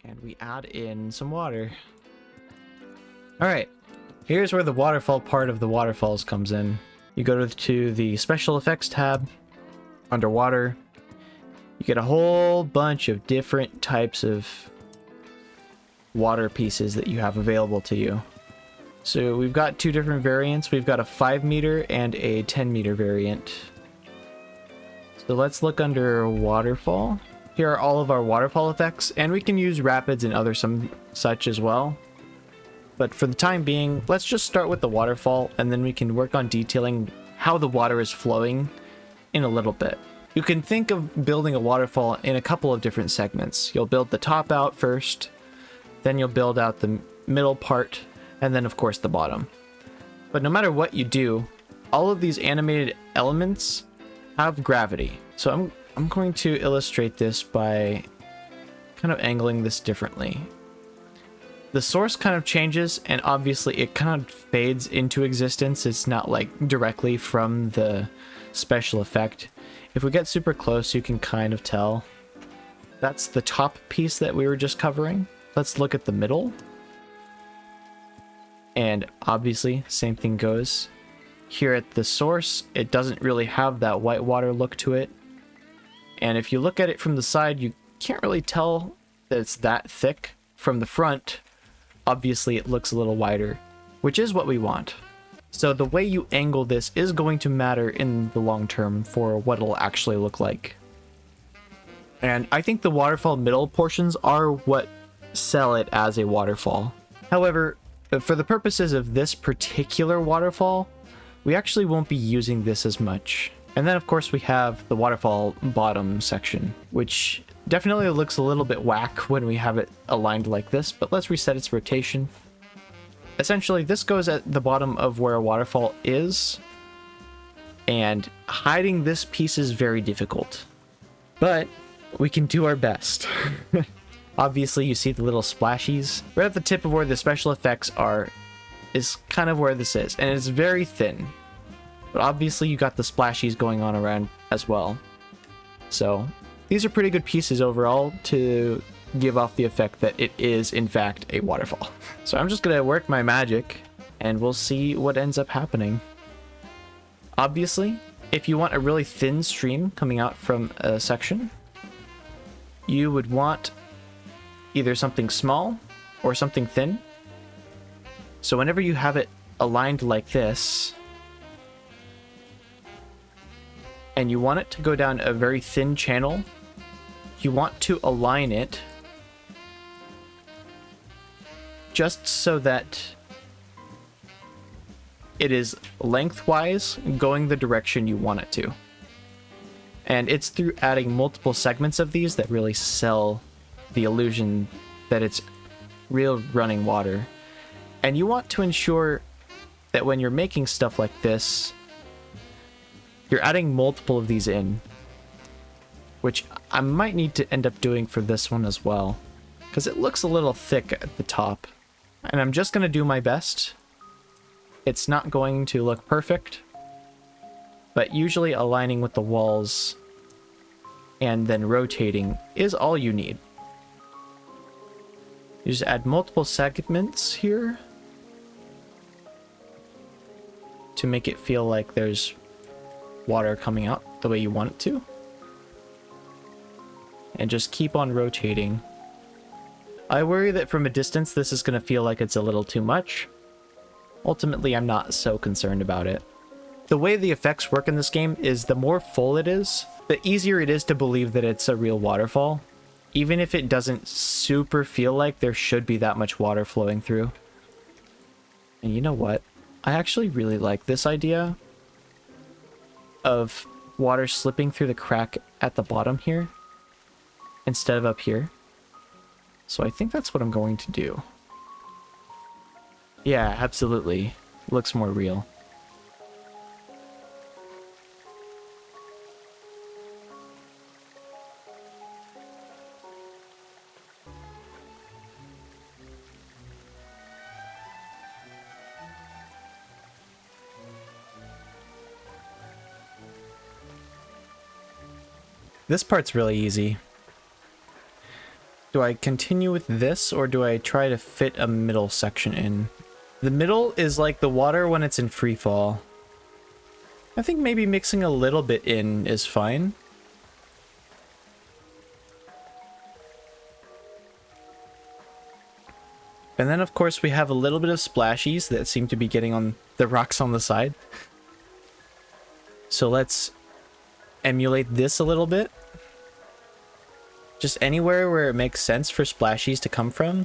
And we add in some water. Alright, here's where the waterfall part of the waterfalls comes in. You go to the special effects tab, underwater. You get a whole bunch of different types of water pieces that you have available to you. So we've got two different variants. We've got a 5 meter and a 10 meter variant. So let's look under waterfall. Here are all of our waterfall effects, and we can use rapids and other some such as well. But for the time being, let's just start with the waterfall, and then we can work on detailing how the water is flowing in a little bit. You can think of building a waterfall in a couple of different segments. You'll build the top out first, then you'll build out the middle part, and then of course the bottom. But no matter what you do, all of these animated elements have gravity. So I'm going to illustrate this by kind of angling this differently. The source kind of changes, and obviously it kind of fades into existence. It's not like directly from the special effect. If we get super close, you can kind of tell. That's the top piece that we were just covering. Let's look at the middle. And obviously, same thing goes. Here at the source, it doesn't really have that whitewater look to it. And if you look at it from the side, you can't really tell that it's that thick. From the front, obviously it looks a little wider, which is what we want. So the way you angle this is going to matter in the long term for what it'll actually look like. And I think the waterfall middle portions are what sell it as a waterfall. However, for the purposes of this particular waterfall, we actually won't be using this as much. And then of course we have the waterfall bottom section, which definitely looks a little bit whack when we have it aligned like this, but let's reset its rotation. Essentially, this goes at the bottom of where a waterfall is, and hiding this piece is very difficult. But we can do our best. Obviously, you see the little splashies. Right at the tip of where the special effects are is kind of where this is, and it's very thin. But obviously, you got the splashies going on around as well. So these are pretty good pieces overall to give off the effect that it is in fact a waterfall. So I'm just gonna work my magic and we'll see what ends up happening. Obviously, if you want a really thin stream coming out from a section, you would want either something small or something thin. So whenever you have it aligned like this, and you want it to go down a very thin channel, you want to align it just so that it is lengthwise going the direction you want it to. And it's through adding multiple segments of these that really sell the illusion that it's real running water. And you want to ensure that when you're making stuff like this, you're adding multiple of these in, which I might need to end up doing for this one as well, because it looks a little thick at the top. And I'm just going to do my best. It's not going to look perfect, but usually aligning with the walls and then rotating is all you need. You just add multiple segments here to make it feel like there's water coming out the way you want it to. And just keep on rotating. I worry that from a distance this is going to feel like it's a little too much. Ultimately, I'm not so concerned about it. The way the effects work in this game is the more full it is, the easier it is to believe that it's a real waterfall, even if it doesn't super feel like there should be that much water flowing through. And you know what? I actually really like this idea of water slipping through the crack at the bottom here instead of up here. So I think that's what I'm going to do. Yeah, absolutely. Looks more real. This part's really easy. Do I continue with this, or do I try to fit a middle section in? The middle is like the water when it's in free fall. I think maybe mixing a little bit in is fine. And then, of course, we have a little bit of splashies that seem to be getting on the rocks on the side. So let's emulate this a little bit. Just anywhere where it makes sense for splashies to come from.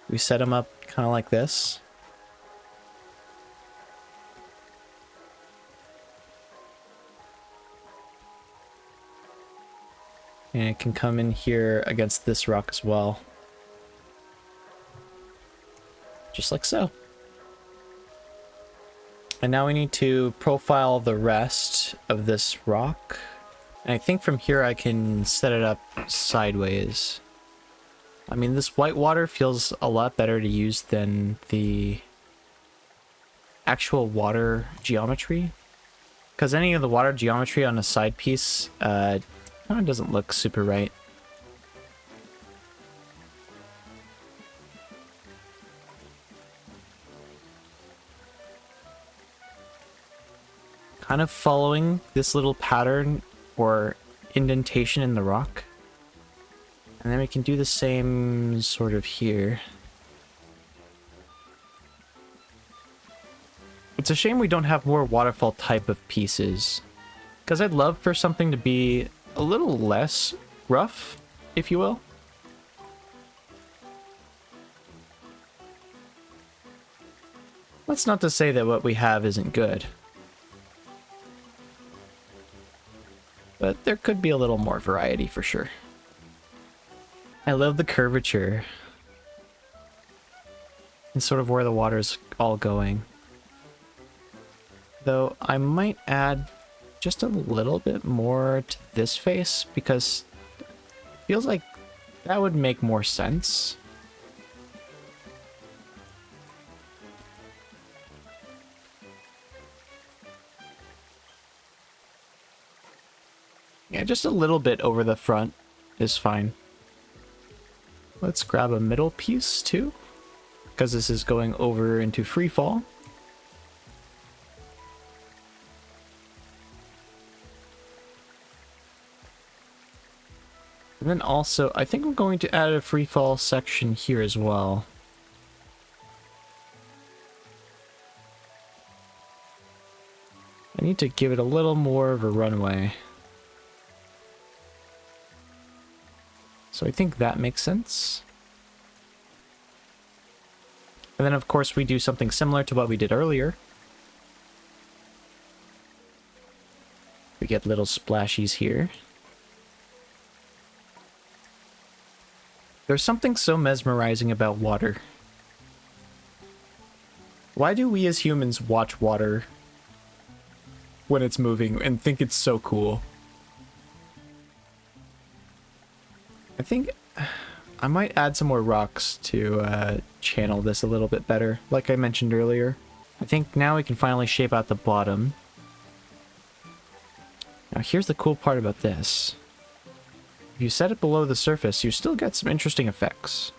We set them up kind of like this. And it can come in here against this rock as well. Just like so. And now we need to profile the rest of this rock. And I think from here I can set it up sideways. I mean, this white water feels a lot better to use than the actual water geometry. Because any of the water geometry on a side piece kind of doesn't look super right. Kind of following this little pattern or indentation in the rock. And then we can do the same sort of here. It's a shame we don't have more waterfall type of pieces, because I'd love for something to be a little less rough, if you will. That's not to say that what we have isn't good. But there could be a little more variety for sure. I love the curvature. And sort of where the water's all going. Though I might add just a little bit more to this face, because it feels like that would make more sense. Yeah, just a little bit over the front is fine. Let's grab a middle piece too, because this is going over into free fall. And then also, I think I'm going to add a free fall section here as well. I need to give it a little more of a runway. So I think that makes sense. And then of course we do something similar to what we did earlier. We get little splashies here. There's something so mesmerizing about water. Why do we as humans watch water when it's moving and think it's so cool? I think I might add some more rocks to channel this a little bit better, like I mentioned earlier. I think now we can finally shape out the bottom. Now here's the cool part about this. If you set it below the surface, you still get some interesting effects.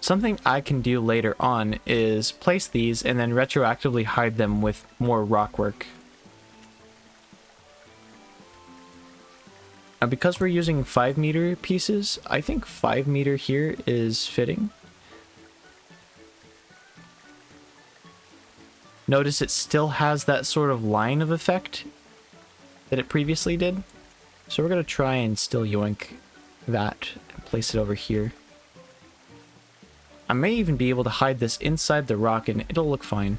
Something I can do later on is place these and then retroactively hide them with more rock work. Now, because we're using 5-meter pieces, I think 5-meter here is fitting. Notice it still has that sort of line of effect that it previously did. So we're going to try and still yoink that and place it over here. I may even be able to hide this inside the rock and it'll look fine.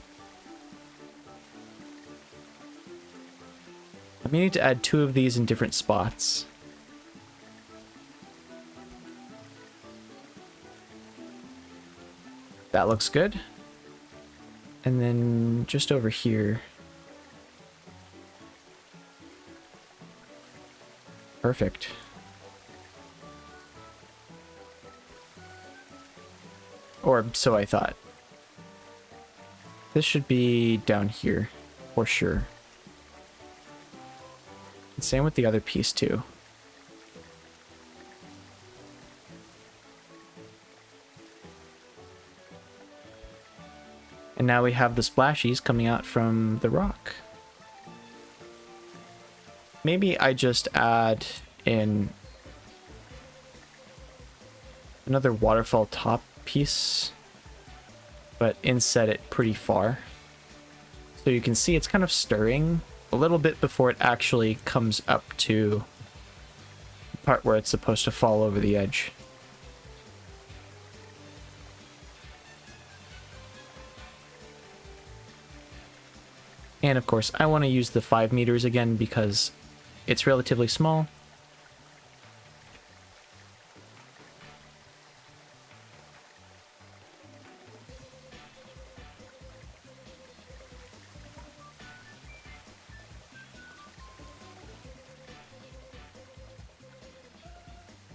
I may need to add 2 of these in different spots. That looks good. And then just over here. Perfect. Or so I thought. This should be down here, for sure. Same with the other piece too. And now we have the splashies coming out from the rock. Maybe I just add in another waterfall top piece, but inset it pretty far. So you can see it's kind of stirring a little bit before it actually comes up to the part where it's supposed to fall over the edge. And of course, I want to use the 5 meters again because it's relatively small.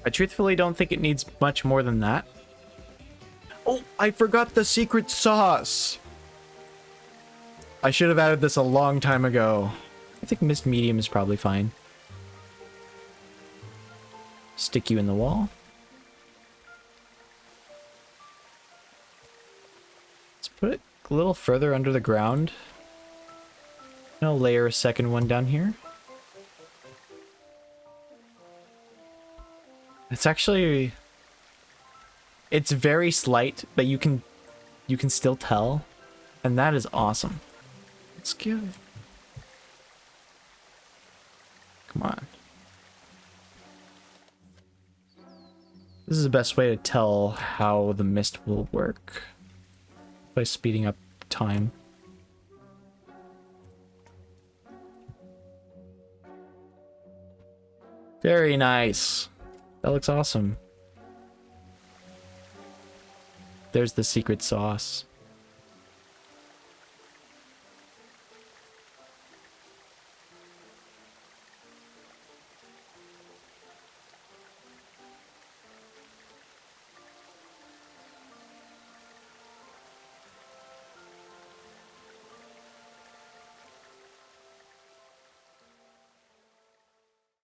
I truthfully don't think it needs much more than that. Oh, I forgot the secret sauce! I should have added this a long time ago. I think mist medium is probably fine. Stick you in the wall. Let's put it a little further under the ground. And I'll layer a second one down here. It's actually... It's very slight, but you can still tell. And that is awesome. Let's give... Come on. This is the best way to tell how the mist will work. By speeding up time. Very nice. That looks awesome. There's the secret sauce.